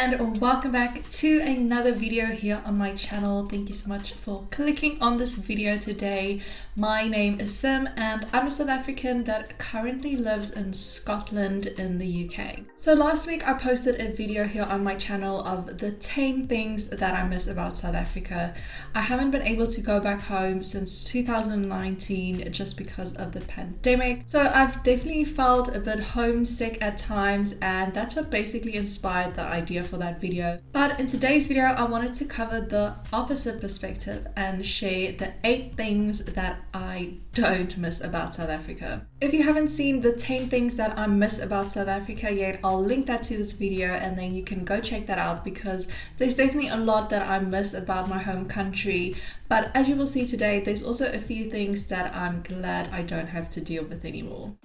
and welcome back to another video here on my channel. Thank you so much for clicking on this video today. My name is Sim and I'm a South African that currently lives in Scotland in the UK. So last week I posted a video here on my channel of the 10 things that I miss about South Africa. I haven't been able to go back home since 2019 just because of the pandemic. So I've definitely felt a bit homesick at times, and that's what basically inspired the idea for that video. But in today's video I wanted to cover the opposite perspective and share the 8 things that I don't miss about South Africa. If you haven't seen the 10 things that I miss about South Africa yet, I'll link that to this video and then you can go check that out, because there's definitely a lot that I miss about my home country. But as you will see today, there's also a few things that I'm glad I don't have to deal with anymore.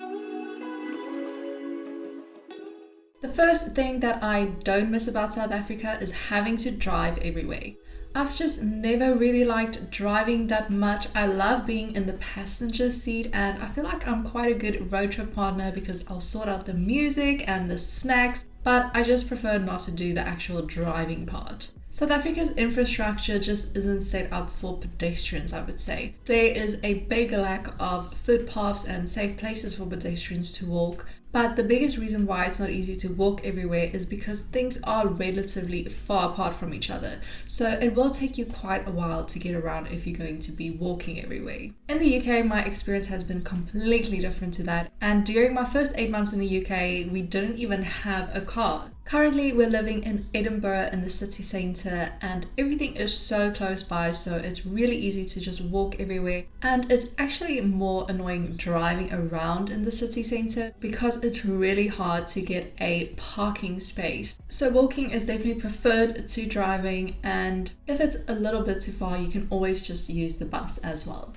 The first thing that I don't miss about South Africa is having to drive everywhere. I've just never really liked driving that much. I love being in the passenger seat, and I feel like I'm quite a good road trip partner because I'll sort out the music and the snacks, but I just prefer not to do the actual driving part. South Africa's infrastructure just isn't set up for pedestrians, I would say. There is a big lack of footpaths and safe places for pedestrians to walk. But the biggest reason why it's not easy to walk everywhere is because things are relatively far apart from each other. So it will take you quite a while to get around if you're going to be walking everywhere. In the UK, my experience has been completely different to that. And during my first 8 months in the UK, we didn't even have a car. Currently, we're living in Edinburgh in the city centre, and everything is so close by, so it's really easy to just walk everywhere. And it's actually more annoying driving around in the city centre because it's really hard to get a parking space. So walking is definitely preferred to driving, and if it's a little bit too far, you can always just use the bus as well.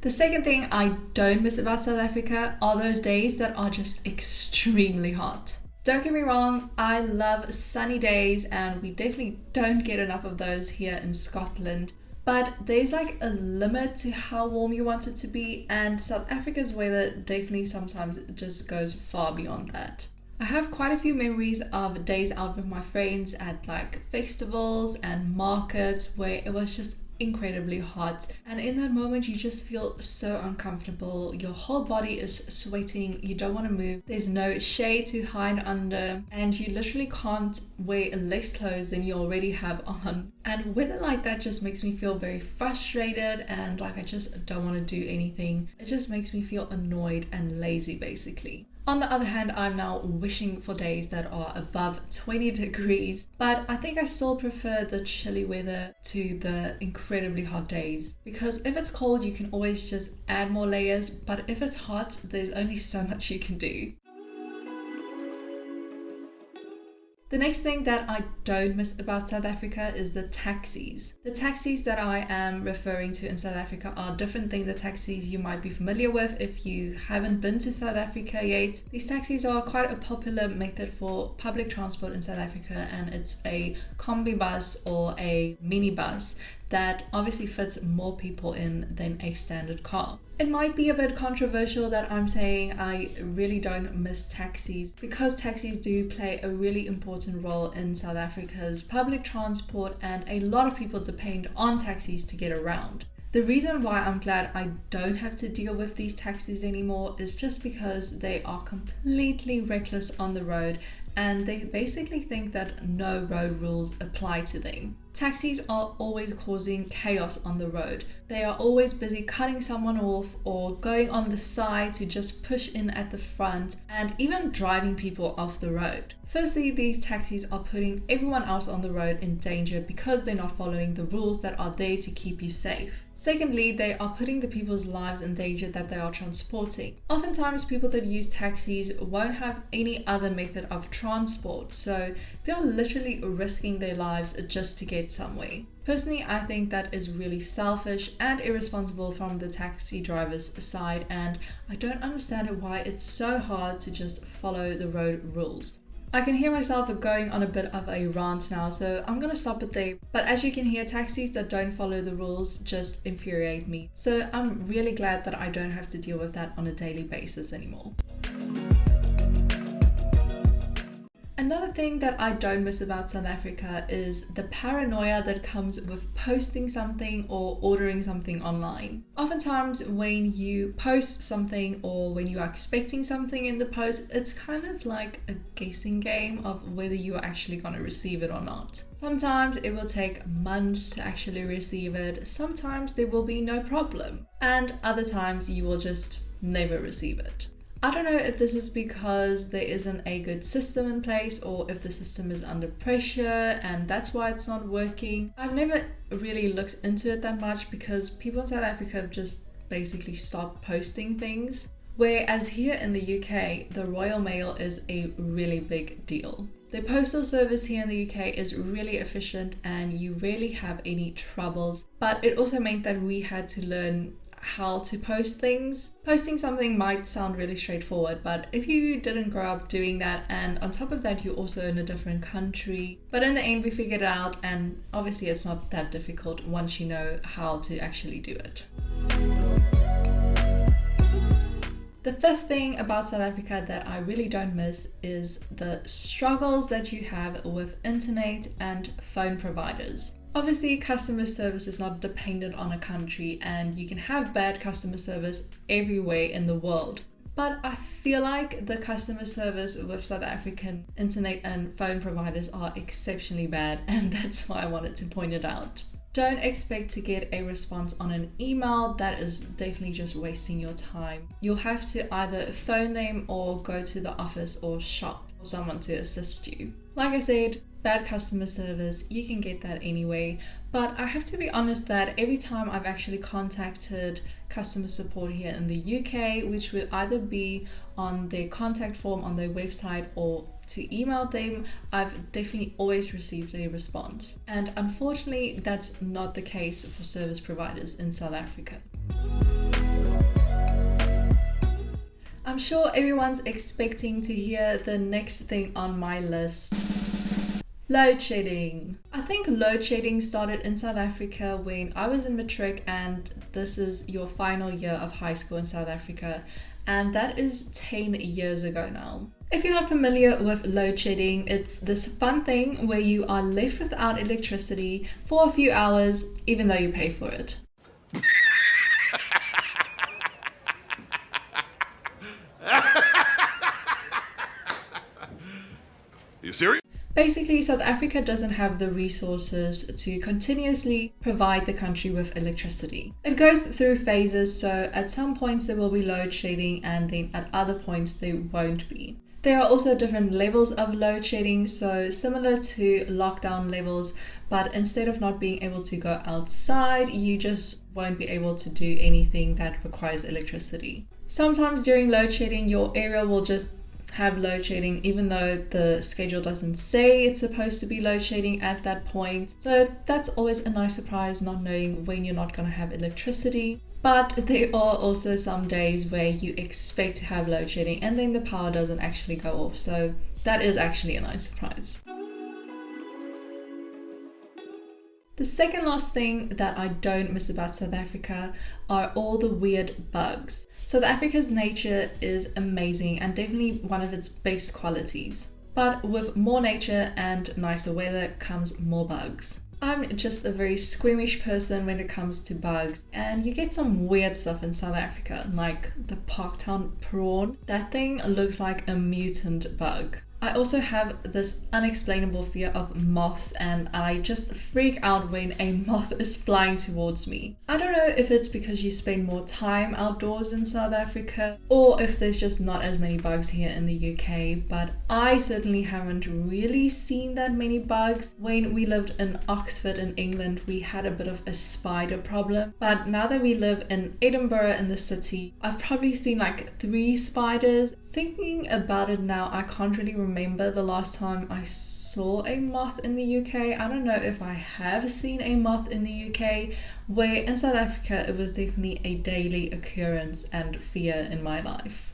The second thing I don't miss about South Africa are those days that are just extremely hot. Don't get me wrong, I love sunny days and we definitely don't get enough of those here in Scotland. But there's like a limit to how warm you want it to be, and South Africa's weather definitely sometimes just goes far beyond that. I have quite a few memories of days out with my friends at like festivals and markets where it was just incredibly hot, and in that moment you just feel so uncomfortable. Your whole body is sweating, you don't want to move, there's no shade to hide under, and you literally can't wear less clothes than you already have on. And weather like that just makes me feel very frustrated and like I just don't want to do anything. It just makes me feel annoyed and lazy basically. On the other hand, I'm now wishing for days that are above 20 degrees, but I think I still prefer the chilly weather to the incredibly hot days, because if it's cold you can always just add more layers, but if it's hot there's only so much you can do. The next thing that I don't miss about South Africa is the taxis. The taxis that I am referring to in South Africa are different than the taxis you might be familiar with if you haven't been to South Africa yet. These taxis are quite a popular method for public transport in South Africa, and it's a combi bus or a minibus that obviously fits more people in than a standard car. It might be a bit controversial that I'm saying I really don't miss taxis, because taxis do play a really important role in South Africa's public transport, and a lot of people depend on taxis to get around. The reason why I'm glad I don't have to deal with these taxis anymore is just because they are completely reckless on the road, and they basically think that no road rules apply to them. Taxis are always causing chaos on the road. They are always busy cutting someone off or going on the side to just push in at the front, and even driving people off the road. Firstly, these taxis are putting everyone else on the road in danger because they're not following the rules that are there to keep you safe. Secondly, they are putting the people's lives in danger that they are transporting. Oftentimes, people that use taxis won't have any other method of transport, so they are literally risking their lives just to get somewhere. Personally, I think that is really selfish and irresponsible from the taxi driver's side, and I don't understand why it's so hard to just follow the road rules. I can hear myself going on a bit of a rant now, so I'm gonna stop it there. But as you can hear, taxis that don't follow the rules just infuriate me. So I'm really glad that I don't have to deal with that on a daily basis anymore. Another thing that I don't miss about South Africa is the paranoia that comes with posting something or ordering something online. Oftentimes when you post something or when you are expecting something in the post, it's kind of like a guessing game of whether you are actually going to receive it or not. Sometimes it will take months to actually receive it. Sometimes there will be no problem. And other times you will just never receive it. I don't know if this is because there isn't a good system in place or if the system is under pressure and that's why it's not working. I've never really looked into it that much because people in South Africa have just basically stopped posting things. Whereas here in the UK, the Royal Mail is a really big deal. The postal service here in the UK is really efficient and you rarely have any troubles. But it also meant that we had to learn how to post things. Posting something might sound really straightforward, but if you didn't grow up doing that and on top of that you're also in a different country, but in the end we figured it out and obviously it's not that difficult once you know how to actually do it. The fifth thing about South Africa that I really don't miss is the struggles that you have with internet and phone providers. Obviously, customer service is not dependent on a country and you can have bad customer service everywhere in the world. But I feel like the customer service with South African internet and phone providers are exceptionally bad, and that's why I wanted to point it out. Don't expect to get a response on an email. That is definitely just wasting your time. You'll have to either phone them or go to the office or shop for someone to assist you. Like I said, bad customer service, you can get that anyway. But I have to be honest that every time I've actually contacted customer support here in the UK, which will either be on their contact form on their website or to email them, I've definitely always received a response. And unfortunately, that's not the case for service providers in South Africa. I'm sure everyone's expecting to hear the next thing on my list. Load shedding. I think load shedding started in South Africa when I was in matric, and this is your final year of high school in South Africa, and that is 10 years ago now. If you're not familiar with load shedding, it's this fun thing where you are left without electricity for a few hours even though you pay for it. You serious? Basically, South Africa doesn't have the resources to continuously provide the country with electricity. It goes through phases, so at some points there will be load shedding and then at other points there won't be. There are also different levels of load shedding, so similar to lockdown levels, but instead of not being able to go outside, you just won't be able to do anything that requires electricity. Sometimes during load shedding, your area will just have load shedding even though the schedule doesn't say it's supposed to be load shedding at that point. So that's always a nice surprise, not knowing when you're not going to have electricity. But there are also some days where you expect to have load shedding and then the power doesn't actually go off. So that is actually a nice surprise. The second last thing that I don't miss about South Africa are all the weird bugs. South Africa's nature is amazing and definitely one of its best qualities. But with more nature and nicer weather comes more bugs. I'm just a very squeamish person when it comes to bugs, and you get some weird stuff in South Africa, like the Parktown prawn. That thing looks like a mutant bug. I also have this unexplainable fear of moths, and I just freak out when a moth is flying towards me. I don't know if it's because you spend more time outdoors in South Africa or if there's just not as many bugs here in the UK, but I certainly haven't really seen that many bugs. When we lived in Oxford in England, we had a bit of a spider problem, but now that we live in Edinburgh in the city, I've probably seen like 3 spiders. Thinking about it now, I can't really remember the last time I saw a moth in the UK. I don't know if I have seen a moth in the UK, where in South Africa it was definitely a daily occurrence and fear in my life.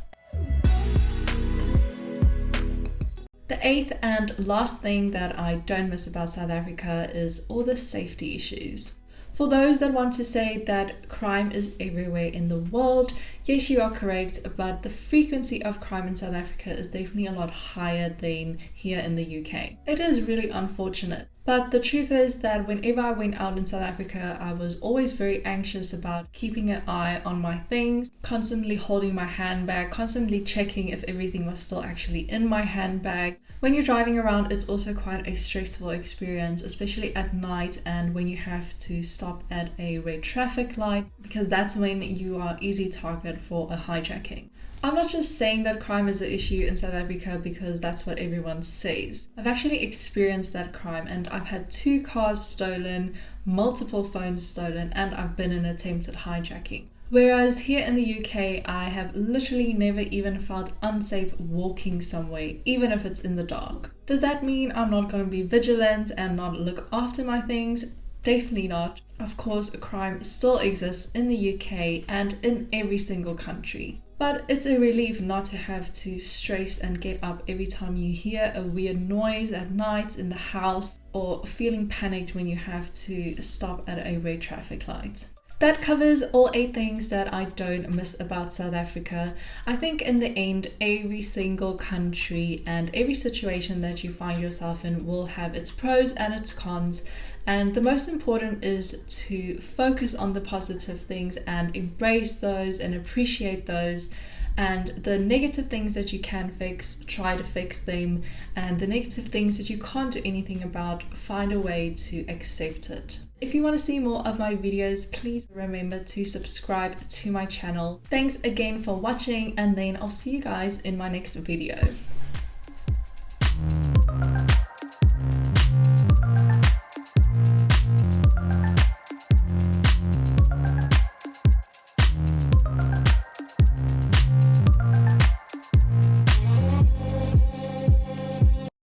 The 8th and last thing that I don't miss about South Africa is all the safety issues. For those that want to say that crime is everywhere in the world, yes, you are correct, but the frequency of crime in South Africa is definitely a lot higher than here in the UK. It is really unfortunate. But the truth is that whenever I went out in South Africa, I was always very anxious about keeping an eye on my things, constantly holding my handbag, constantly checking if everything was still actually in my handbag. When you're driving around, it's also quite a stressful experience, especially at night and when you have to stop at a red traffic light, because that's when you are easy target for a hijacking. I'm not just saying that crime is an issue in South Africa because that's what everyone says. I've actually experienced that crime, and I've had 2 cars stolen, multiple phones stolen, and I've been in attempted hijacking. Whereas here in the UK, I have literally never even felt unsafe walking somewhere, even if it's in the dark. Does that mean I'm not going to be vigilant and not look after my things? Definitely not. Of course, crime still exists in the UK and in every single country. But it's a relief not to have to stress and get up every time you hear a weird noise at night in the house, or feeling panicked when you have to stop at a red traffic light. That covers all 8 things that I don't miss about South Africa. I think in the end, every single country and every situation that you find yourself in will have its pros and its cons. And the most important is to focus on the positive things and embrace those and appreciate those. And the negative things that you can fix, try to fix them. And the negative things that you can't do anything about, find a way to accept it. If you want to see more of my videos, please remember to subscribe to my channel. Thanks again for watching, and then I'll see you guys in my next video.